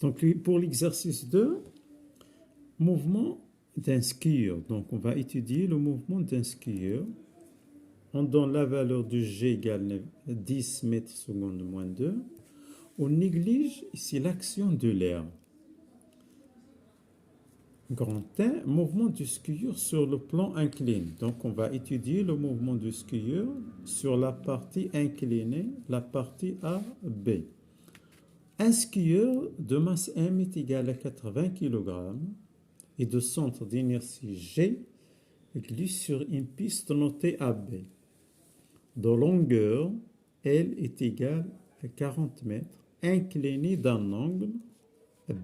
Donc, pour l'exercice 2, mouvement d'un skieur. Donc, on va étudier le mouvement d'un skieur. On donne la valeur de G égale 10 mètres secondes moins 2. On néglige ici l'action de l'air. Grand 1, mouvement du skieur sur le plan incliné. Donc, on va étudier le mouvement du skieur sur la partie inclinée, la partie A, B. Un skieur de masse M est égal à 80 kg et de centre d'inertie G glisse sur une piste notée AB. De longueur, L est égale à 40 mètres, incliné d'un angle,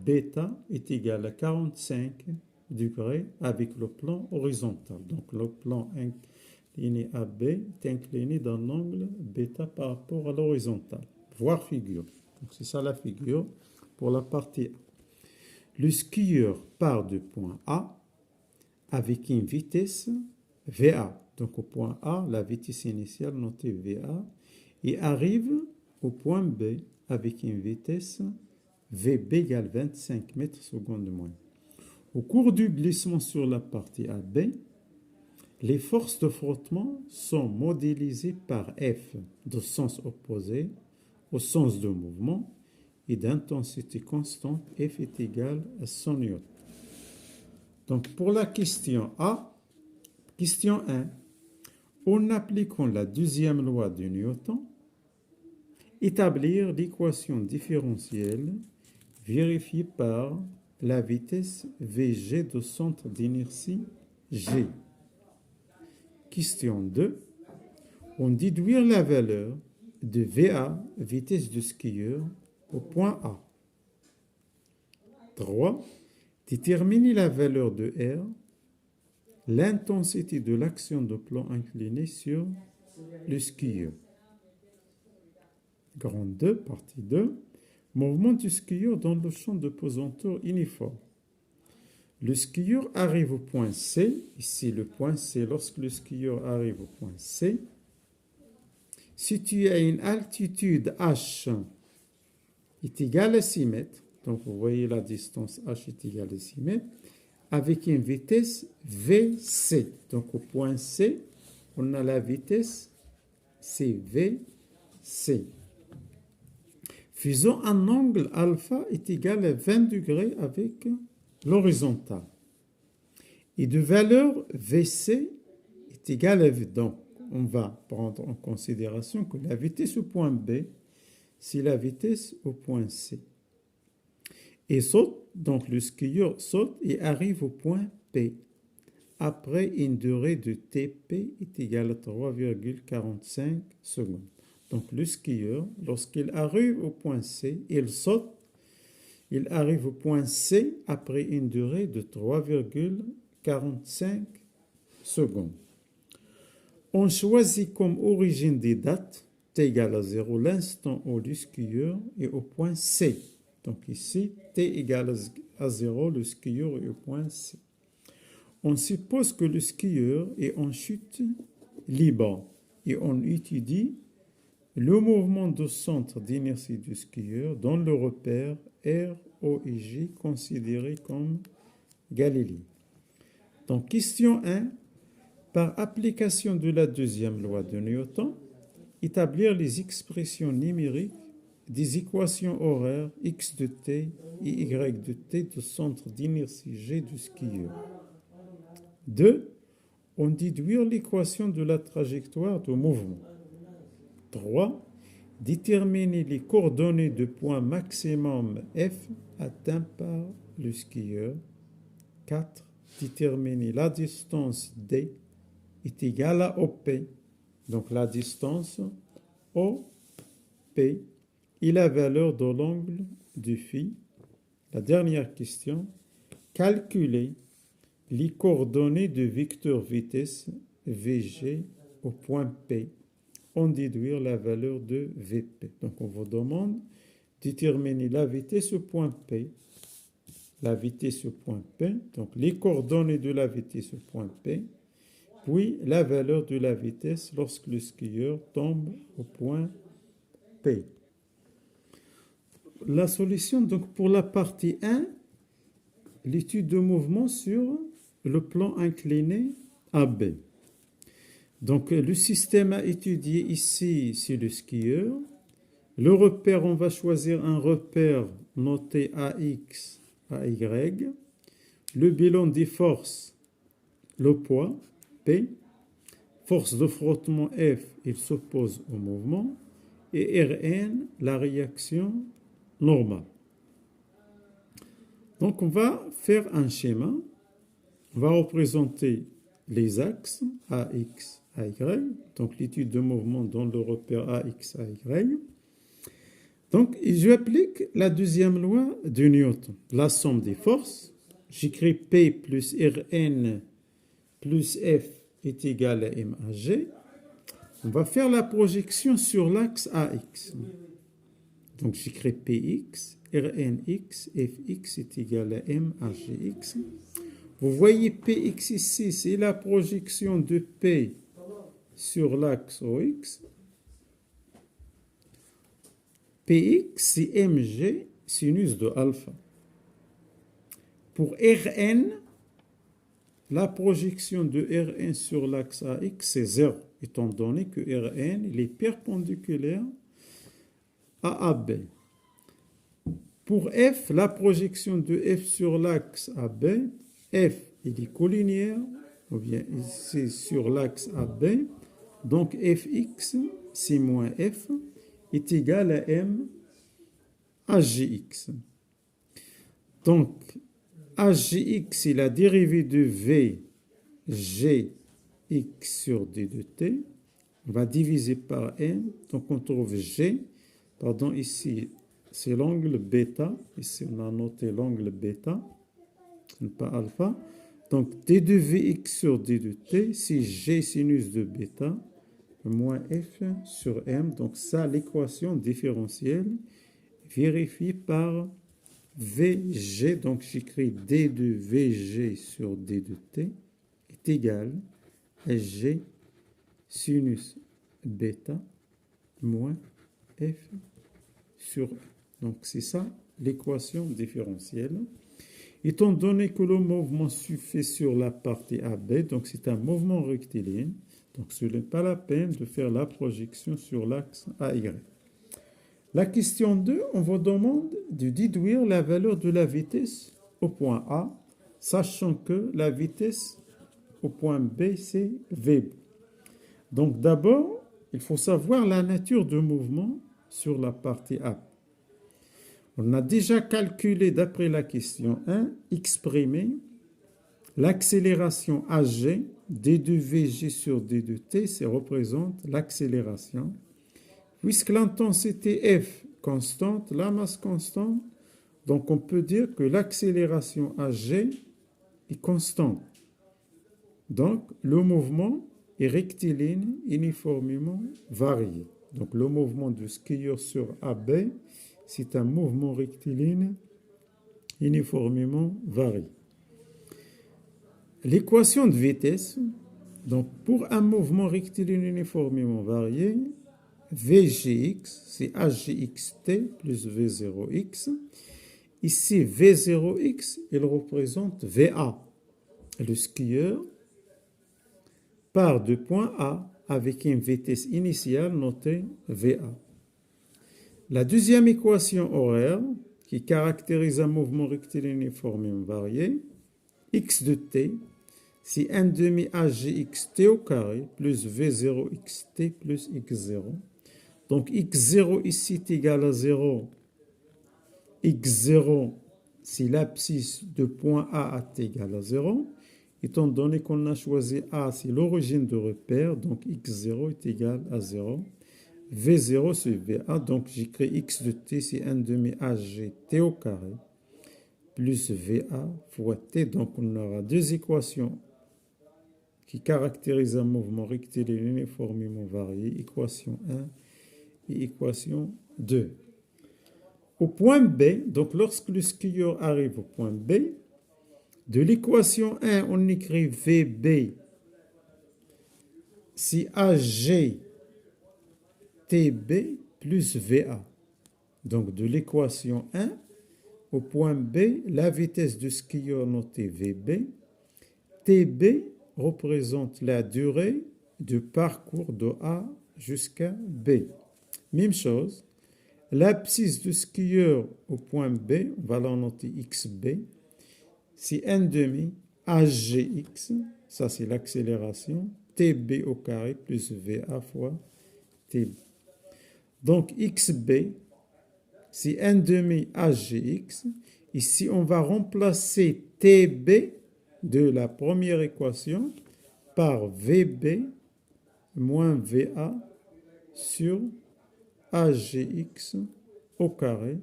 bêta est égal à 45 degrés avec le plan horizontal. Donc le plan incliné AB est incliné d'un angle bêta par rapport à l'horizontal. Voir figure. Donc c'est ça la figure pour la partie A. Le skieur part du point A avec une vitesse VA. Donc au point A, la vitesse initiale notée VA, et arrive au point B avec une vitesse VB égale 25 mètres secondes moins. Au cours du glissement sur la partie AB, les forces de frottement sont modélisées par F de sens opposé au sens de mouvement et d'intensité constante, F est égal à 100 newtons. Donc pour la question A, question 1, en appliquant la deuxième loi de Newton, établir l'équation différentielle vérifiée par la vitesse Vg de centre d'inertie G. Question 2, on déduire la valeur de VA, vitesse du skieur, au point A. 3. Déterminer la valeur de R, l'intensité de l'action de plan incliné sur le skieur. Grand 2, partie 2. Mouvement du skieur dans le champ de pesanteur uniforme. Le skieur arrive au point C. Ici, le point C, lorsque le skieur arrive au point C, situé à une altitude H est égale à 6 mètres. Donc, vous voyez la distance H est égale à 6 mètres avec une vitesse VC. Donc, au point C, on a la vitesse CVC. Faisons un angle alpha est égal à 20 degrés avec l'horizontale. Et de valeur VC est égale à... Donc, on va prendre en considération que la vitesse au point B, c'est la vitesse au point C. Et saute, donc le skieur saute et arrive au point P. Après une durée de TP est égale à 3,45 secondes. Donc le skieur, lorsqu'il arrive au point C, il saute, il arrive au point C après une durée de 3,45 secondes. On choisit comme origine des dates t égale à 0 l'instant où le skieur est au point C. Donc ici, t égale à 0, le skieur est au point C. On suppose que le skieur est en chute libre et on étudie le mouvement de centre d'inertie du skieur dans le repère R, O et G considéré comme Galilée. Donc, question 1. Par application de la deuxième loi de Newton, établir les expressions numériques des équations horaires x de t et y de t de centre d'inertie G du skieur. 2. On déduire l'équation de la trajectoire de mouvement. 3. Déterminer les coordonnées de point maximum F atteint par le skieur. 4. Déterminer la distance D est égale à OP. Donc la distance OP et la valeur de l'angle de phi. La dernière question. Calculer les coordonnées de vecteur vitesse VG au point P. On déduire la valeur de VP. Donc, on vous demande de déterminer la vitesse au point P, la vitesse au point P, donc les coordonnées de la vitesse au point P, puis la valeur de la vitesse lorsque le skieur tombe au point P. la solution, donc pour la partie 1, l'étude de mouvement sur le plan incliné AB. Donc le système à étudier ici, c'est le skieur. Le repère, on va choisir un repère noté AX, AY. Le bilan des forces, le poids, P. Force de frottement F, il s'oppose au mouvement. Et Rn, la réaction normale. Donc on va faire un schéma. On va représenter les axes AX, AY. Donc l'étude de mouvement dans le repère AX, AY. Donc, je applique la deuxième loi de Newton, la somme des forces. J'écris P plus Rn plus F est égal à MAG. On va faire la projection sur l'axe AX. Donc, j'écris Px, Rnx, Fx est égal à MAGx. Vous voyez Px ici, c'est la projection de P sur l'axe OX. Px, c'est mg sinus de alpha. Pour Rn, la projection de Rn sur l'axe AX, c'est 0, étant donné que Rn il est perpendiculaire à AB. Pour F, la projection de F sur l'axe AB, F il est collinéaire, ou bien c'est sur l'axe AB, donc Fx, c'est moins F, est égal à M AGX. Donc, AGX, c'est la dérivée de V Gx sur D de T. On va diviser par M. Donc, on trouve G. Pardon, ici, c'est l'angle bêta. Ici, on a noté l'angle bêta, pas alpha. Donc, D de Vx sur D de T, c'est G sinus de bêta moins F sur M. Donc, ça, l'équation différentielle vérifiée par VG. Donc, j'écris D de VG sur D de T est égal à G sinus bêta moins F sur M. Donc, c'est ça l'équation différentielle. Étant donné que le mouvement se fait sur la partie AB, donc c'est un mouvement rectiligne, donc ce n'est pas la peine de faire la projection sur l'axe AY. La question 2, on vous demande de déduire la valeur de la vitesse au point A, sachant que la vitesse au point B, c'est V. Donc d'abord, il faut savoir la nature du mouvement sur la partie A. On a déjà calculé, d'après la question 1, exprimé l'accélération AG, D de VG sur D de T, ça représente l'accélération. Puisque l'intensité F constante, la masse constante, donc on peut dire que l'accélération AG est constante. Donc le mouvement est rectiligne, uniformément varié. Donc le mouvement du skieur sur AB, c'est un mouvement rectiligne uniformément varié. L'équation de vitesse, donc pour un mouvement rectiligne uniformément varié, Vgx, c'est hgxt plus v0x. Ici, v0x, il représente Va. Le skieur part du point A avec une vitesse initiale notée Va. La deuxième équation horaire, qui caractérise un mouvement rectiligne uniformément varié, x de t, c'est 1 demi hgxt au carré plus v0xt plus x0. Donc x0 ici est égal à 0. x0, c'est l'abscisse de point A à t égale à 0. Étant donné qu'on a choisi A, c'est l'origine de repère, donc x0 est égal à 0. V0 c'est Va, donc j'écris x de t, c'est 1 demi hgt au carré, plus Va fois t. Donc on aura deux équations qui caractérisent un mouvement rectiligne uniformément varié, équation 1 et équation 2. Au point B, donc lorsque le skieur arrive au point B, de l'équation 1, on écrit VB, c'est AG TB plus VA. Donc, de l'équation 1 au point B, la vitesse du skieur notée VB. TB représente la durée du parcours de A jusqu'à B. Même chose, l'abscisse du skieur au point B, on va la noter XB, c'est 1,5 HGX, ça c'est l'accélération, TB au carré plus VA fois TB. Donc XB, c'est 1,5 HGX. Ici, on va remplacer TB de la première équation par VB moins VA sur HGX au carré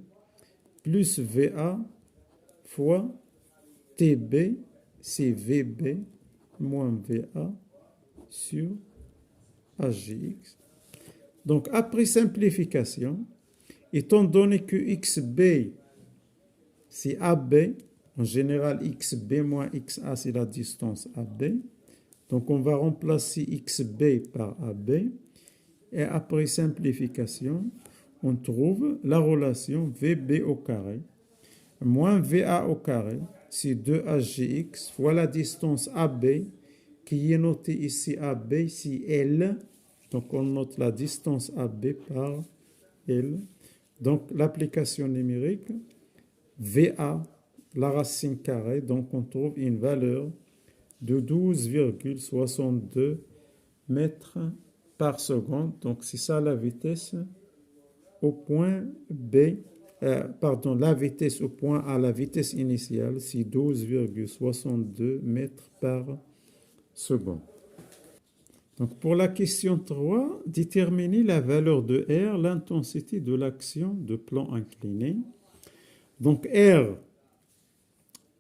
plus VA fois TB, c'est VB moins VA sur HGX. Donc, après simplification, étant donné que XB, c'est AB, en général, XB moins XA, c'est la distance AB. Donc, on va remplacer XB par AB. Et après simplification, on trouve la relation VB au carré moins VA au carré, c'est 2HGX fois la distance AB, qui est notée ici AB, c'est L. Donc, on note la distance AB par L. Donc, l'application numérique, VA, la racine carrée, donc on trouve une valeur de 12,62 mètres par seconde. Donc, c'est ça la vitesse au point B. La vitesse au point A, la vitesse initiale, c'est 12,62 mètres par seconde. Donc, pour la question 3, déterminer la valeur de R, l'intensité de l'action de plan incliné. Donc, R,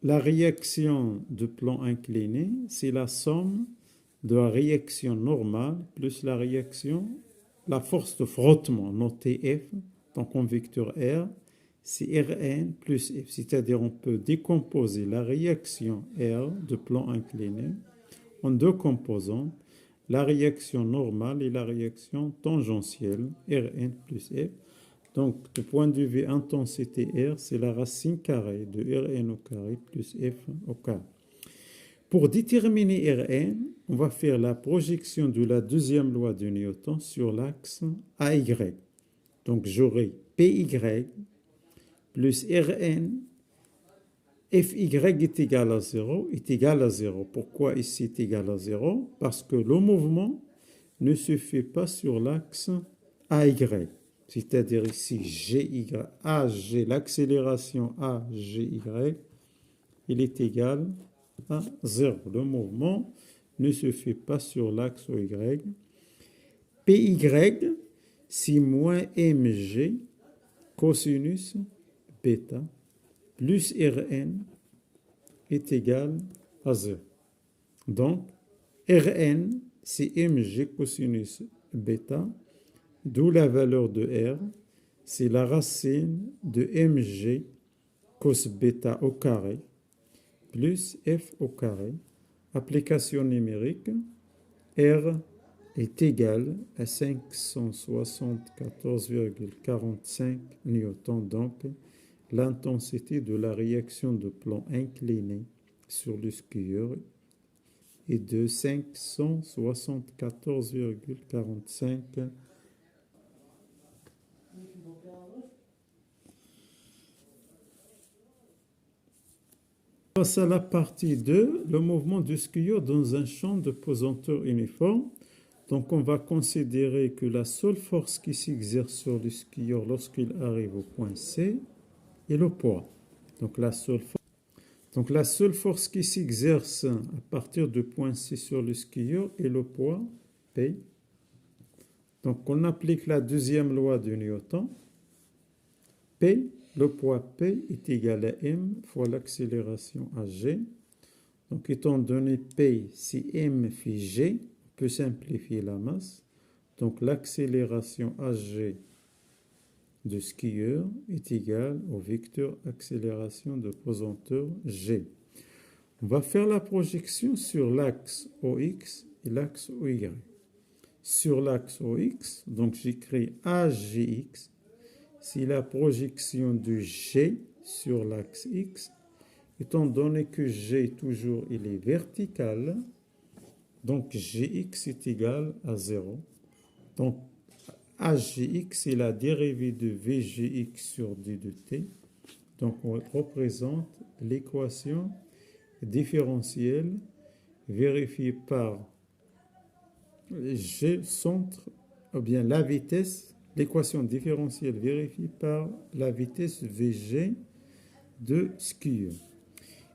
la réaction de plan incliné, c'est la somme de la réaction normale plus la réaction, la force de frottement, notée F, donc en vecteur R, c'est Rn plus F, c'est-à-dire on peut décomposer la réaction R de plan incliné en deux composantes, la réaction normale et la réaction tangentielle, Rn plus F. Donc, du point de vue intensité R, c'est la racine carrée de Rn au carré plus F au carré. Pour déterminer Rn, on va faire la projection de la deuxième loi de Newton sur l'axe AY. Donc, j'aurai Py plus Rn, Fy est égal à 0, est égal à 0. Pourquoi ici est égal à 0? Parce que le mouvement ne se fait pas sur l'axe AY. C'est-à-dire ici, GY, AG, l'accélération AGY, il est égal à 0. Le mouvement ne se fait pas sur l'axe Y. PY, c'est moins mg cosinus bêta plus Rn est égal à 0. Donc, Rn, c'est mg cosinus bêta, d'où la valeur de R, c'est la racine de mg cos bêta au carré plus f au carré. Application numérique, R est égal à 574,45 newtons. Donc, l'intensité de la réaction de plan incliné sur le skieur est de 574,45. Passe à la partie 2, le mouvement du skieur dans un champ de pesanteur uniforme. Donc, on va considérer que la seule force qui s'exerce sur le skieur lorsqu'il arrive au point C est le poids. Donc, la seule force qui s'exerce à partir du point C sur le skieur est le poids P. Donc, on applique la deuxième loi de Newton. P, le poids P est égal à M fois l'accélération AG. Donc, étant donné P, si M fait G, on peut simplifier la masse. Donc, l'accélération AG de skieur est égale au vecteur accélération de pesanteur G. On va faire la projection sur l'axe OX et l'axe OY. Sur l'axe OX, donc j'écris AGX, c'est la projection de G sur l'axe X. Étant donné que G toujours il est vertical, donc Gx est égal à 0. Donc Hgx est la dérivée de Vgx sur d de t. Donc on représente l'équation différentielle vérifiée par G centre, ou bien la vitesse, l'équation différentielle vérifiée par la vitesse Vg de skieur.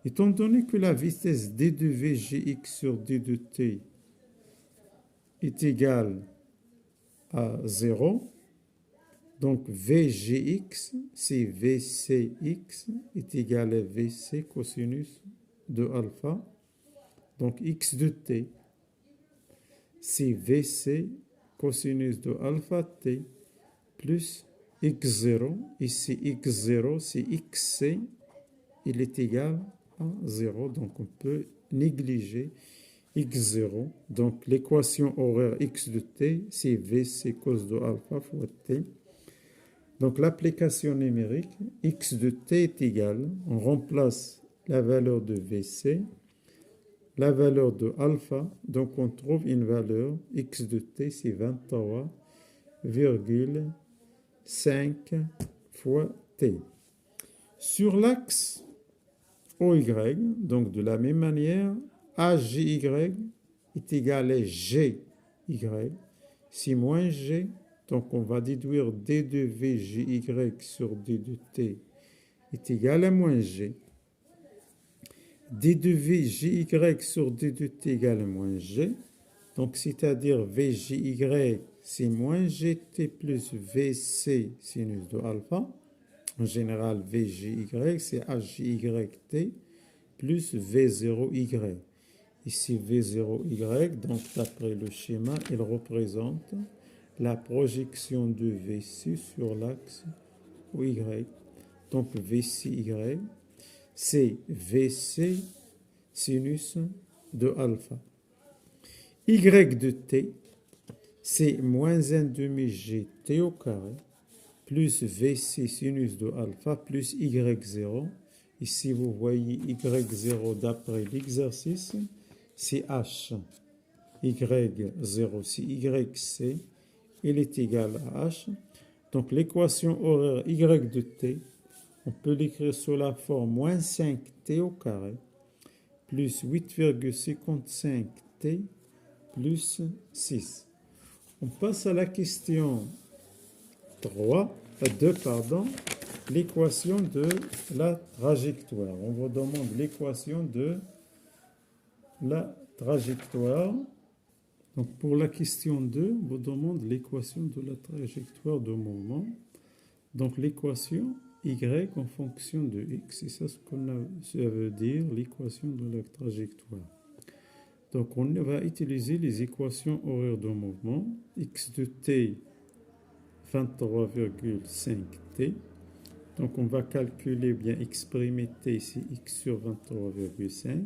Étant donné que la vitesse d de Vgx sur d de t est égale à 0, donc Vgx, c'est Vcx est égal à Vc cosinus de alpha. Donc x de t, c'est Vc cosinus de alpha t plus x0. Ici x0, c'est xc, il est égal à 0. Donc on peut négliger x0. Donc l'équation horaire x de t, c'est Vc cos de alpha fois t. Donc l'application numérique, x de t est égal, on remplace la valeur de Vc, la valeur de alpha, donc on trouve une valeur, x de t c'est 23,5 fois t. Sur l'axe OY, donc de la même manière, AGY est égal à GY, c'est moins G. Donc, on va déduire d de Vgy sur d de t est égal à moins g. d de Vgy sur d de t égale à moins g. Donc, c'est-à-dire Vgy, c'est moins gt plus Vc sinus de alpha. En général, Vgy, c'est Hyt plus V0y. Ici, V0y, donc d'après le schéma, il représente la projection de Vc sur l'axe OY. Donc Vcy, c'est Vc sinus de alpha. Y de t, c'est moins 1 demi gt au carré, plus Vc sinus de alpha, plus y0. Ici, vous voyez y0 d'après l'exercice, c'est h. y0, c'est yc. Il est égal à h. Donc l'équation horaire y de t, on peut l'écrire sous la forme moins 5t au carré plus 8,55t plus 6. On passe à la question 2, l'équation de la trajectoire. On vous demande l'équation de la trajectoire. Donc pour la question 2, on vous demande l'équation de la trajectoire de mouvement. Donc l'équation y en fonction de x, c'est ça ce ça veut dire l'équation de la trajectoire. Donc on va utiliser les équations horaires de mouvement. X de t, 23,5t. Donc on va calculer, bien exprimer t, c'est x sur 23,5.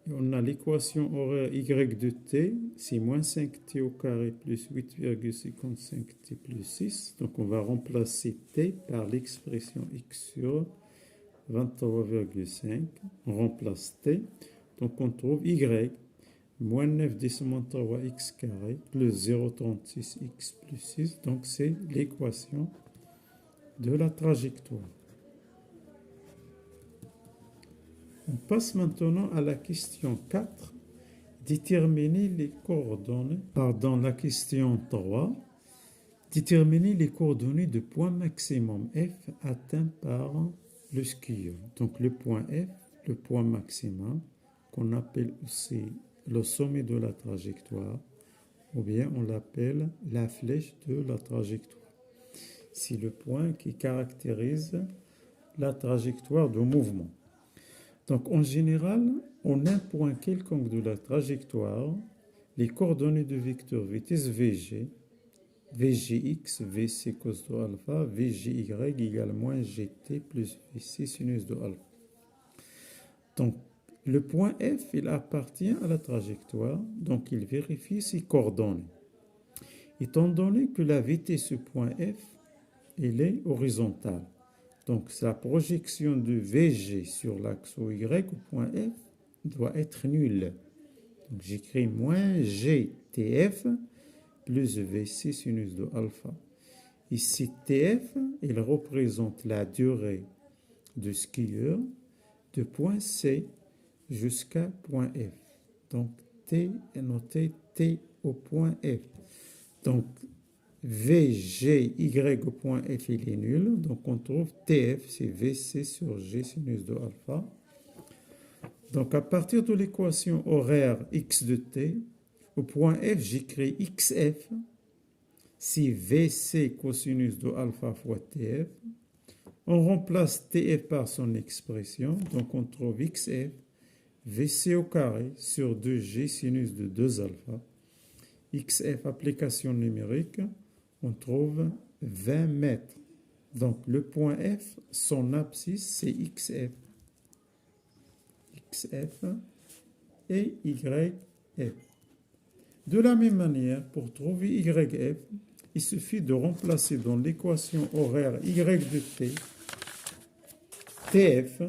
On a l'équation horaire y de t, c'est moins 5t au carré plus 8,55t plus 6. Donc on va remplacer t par l'expression x sur 23,5. On remplace t. Donc on trouve y, moins 9,3x carré plus 0,36x plus 6. Donc c'est l'équation de la trajectoire. On passe maintenant à la question 4. Déterminer les coordonnées. Pardon, la question 3. Déterminer les coordonnées de point maximum F atteint par le skieur. Donc le point F, le point maximum, qu'on appelle aussi le sommet de la trajectoire, ou bien on l'appelle la flèche de la trajectoire. C'est le point qui caractérise la trajectoire de mouvement. Donc, en général, on a un point quelconque de la trajectoire, les coordonnées de vecteur vitesse Vg, Vgx, Vc cos de alpha, Vgy égale moins gt plus Vc sinus de alpha. Donc, le point F, il appartient à la trajectoire, donc il vérifie ses coordonnées. Étant donné que la vitesse ce point F il est horizontal. Donc, la projection de VG sur l'axe OY au point F doit être nulle. Donc, j'écris moins GTF plus VC sinus de alpha. Ici, TF, il représente la durée du skieur de point C jusqu'à point F. Donc, T est noté T au point F. Donc, VGY au point F, il est nul. Donc, on trouve TF, c'est VC sur G sinus de alpha. Donc, à partir de l'équation horaire X de T, au point F, j'écris XF, c'est VC cosinus de alpha fois TF. On remplace TF par son expression. Donc, on trouve XF, VC au carré sur 2G sinus de 2 alpha. XF, application numérique, on trouve 20 mètres. Donc, le point F, son abscisse, c'est XF. XF et YF. De la même manière, pour trouver YF, il suffit de remplacer dans l'équation horaire Y de T, TF,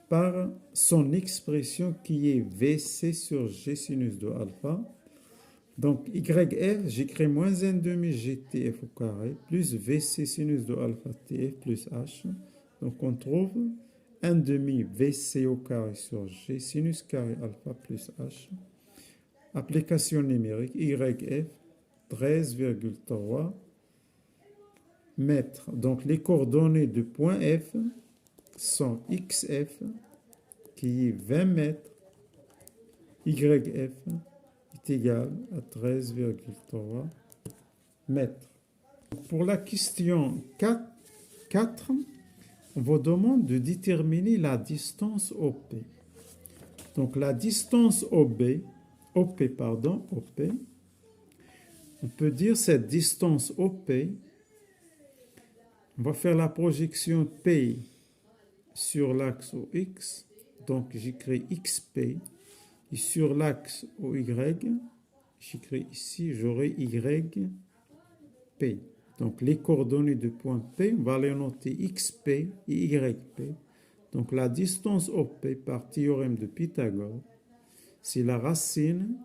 par son expression qui est VC sur G sinus de alpha. Donc, YF, j'écris moins 1 demi GTF au carré, plus VC sinus de alpha TF plus H. Donc, on trouve 1 demi VC au carré sur G sinus carré alpha plus H. Application numérique, YF, 13,3 mètres. Donc, les coordonnées du point F sont XF, qui est 20 mètres, YF est égal à 13,3 mètres. Pour la question 4, on vous demande de déterminer la distance OP. Donc, la distance OP, on peut dire cette distance OP, on va faire la projection P sur l'axe OX, donc j'écris XP, et sur l'axe OY, j'écris ici, j'aurai YP. Donc les coordonnées du point P, on va les noter XP et YP. Donc la distance OP par théorème de Pythagore, c'est la racine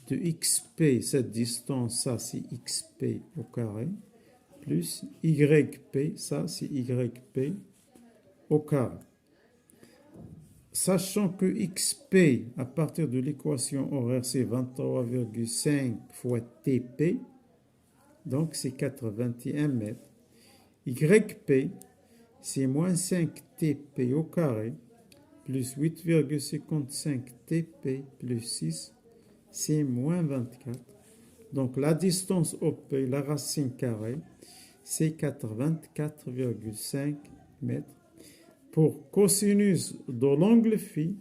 de XP, cette distance, ça c'est XP au carré, plus YP, ça c'est YP au carré. Sachant que XP, à partir de l'équation horaire, c'est 23,5 fois TP, donc c'est 81 mètres. YP, c'est moins 5 TP au carré, plus 8,55 TP plus 6, c'est moins 24. Donc la distance OP, la racine carrée, c'est 84,5 mètres. Pour cosinus de l'angle phi,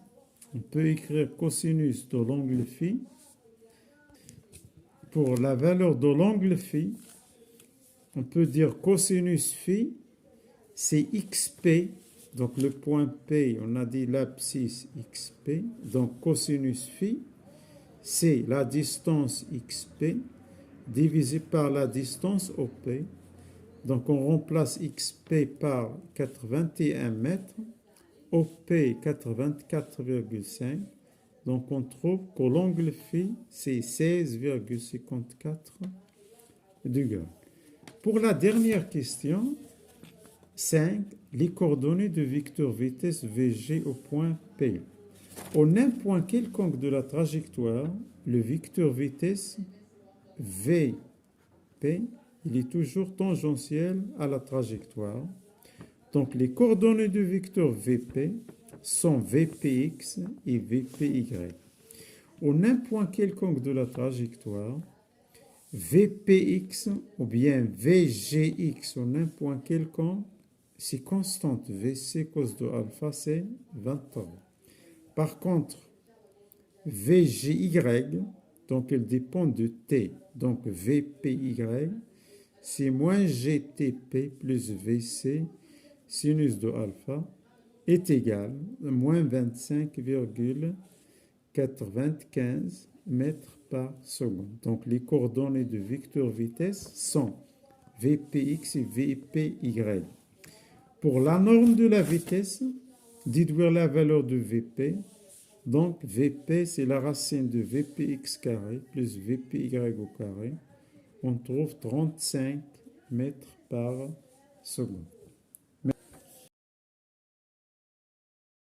on peut écrire cosinus de l'angle phi. Pour la valeur de l'angle phi, on peut dire cosinus phi, c'est XP. Donc le point P, on a dit l'abscisse XP. Donc cosinus phi, c'est la distance XP divisé par la distance OP. Donc on remplace XP par 81 mètres, OP 84,5. Donc on trouve que l'angle phi, c'est 16,54 degrés. Pour la dernière question, 5, les coordonnées de vecteur vitesse VG au point P. En un point quelconque de la trajectoire, le vecteur vitesse VP, il est toujours tangentiel à la trajectoire. Donc les coordonnées du vecteur VP sont VPX et VPY. En un point quelconque de la trajectoire, VPX ou bien VGX en un point quelconque, c'est constante. VC cos de alpha, c'est 23. Par contre, VGY, donc elle dépend de T. Donc VPY, c'est moins GTP plus VC sinus de alpha est égal à moins 25,95 mètres par seconde. Donc les coordonnées de vecteur vitesse sont Vpx et Vpy. Pour la norme de la vitesse, déduire la valeur de Vp. Donc, Vp, c'est la racine de Vpx carré plus Vpy au carré. On trouve 35 mètres par seconde.